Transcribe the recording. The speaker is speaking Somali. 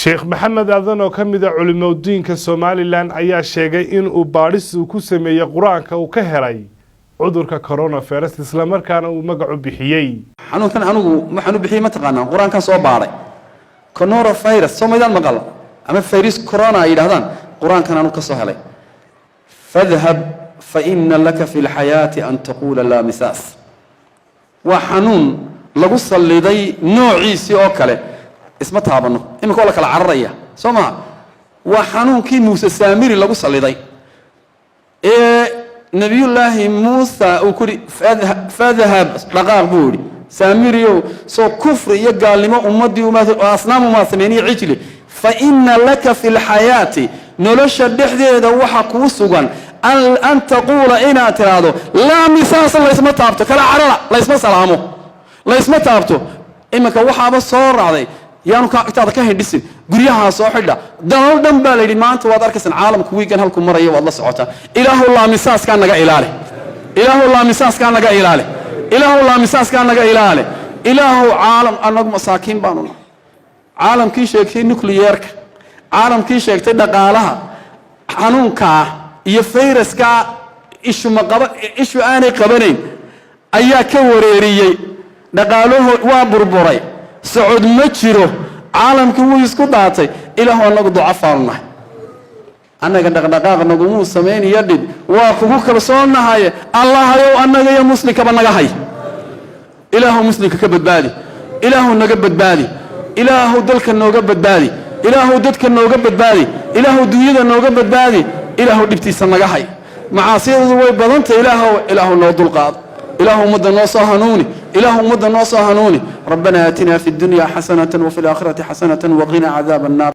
Sheikh Maxamed Aadan oo kamid ah culimadiinka Soomaaliland ayaa sheegay in uu baadhis ku sameeyay Quraanka uu ka helay cudurka coronavirus isla markaana uu magac u bixiyay. xanuunkan anigu waxaan u bixiyay ma taqaanaa Quraanka soo baaray coronavirus Soomaaliland maqal ama virus corona ay yiraahdaan Quraankan anu ka soo helay fadhhab fa inna laka fil hayati an taqula la misas wa xanuun lagu saliday noociisi oo kale isma taabano imika wala kala cararaya Sooma wa xanuunkii Muuse Saamiri lagu saliday nabiyullaahi Muuse uu kuri fadhhab dhaqaaq buuri Saamiriyo soo kufri iyo gaalnimo ummadii asnaamu ma sameeyay cijli fa inna laka fil hayati nolosha dhexdeeda waxa ku sugan an taqula ina tiraado la misas la isma taabto kala carara la isma salaamo la isma taabto imika waxaaba soo raacday yaanu ka agtaada ka hindhisin guryaha soo xidha dalal dhan baa leeyahay maanta waad arkaysan caalamku weegan halku marayo waad la socotaa ilaahu la misas ka naga ilaali ilaahu la misas ka naga ilaali ilaahu la misas ka naga ilaali ilaahu caalam anagu masaakiin baanu caalamkii sheegtay nuclearka caalamkii sheegtay dhaqaalaha xanuunka iyo fayraska ishu aanay qabanayn ayaa ka wareeriyay dhaqaaluhu waa burburay socod ma jiro caalamku wuu isku daatay ilaahu anagu ducafaanna anaga dhaqdhaqaaq nagu muu sameeyay dib waa kugu kalsoonahay allah ayow anaga iyo muslimka naga hay ilaahu muslimka ka badbaadi ilaahu naga badbaadi ilaahu dalka nooga badbaadi ilaahu dadka nooga badbaadi ilaahu dunyada nooga badbaadi ilaahu dibtiisa naga hay macaasiyadu way badantay ilaahu noo dulqaad ilaahu ummadda noo soo hanuuni ilaahu ummadda noo soo hanuuni rabbana atina fid dunya hasanatan wa fil aakhirati hasanatan wa qina adhaban nar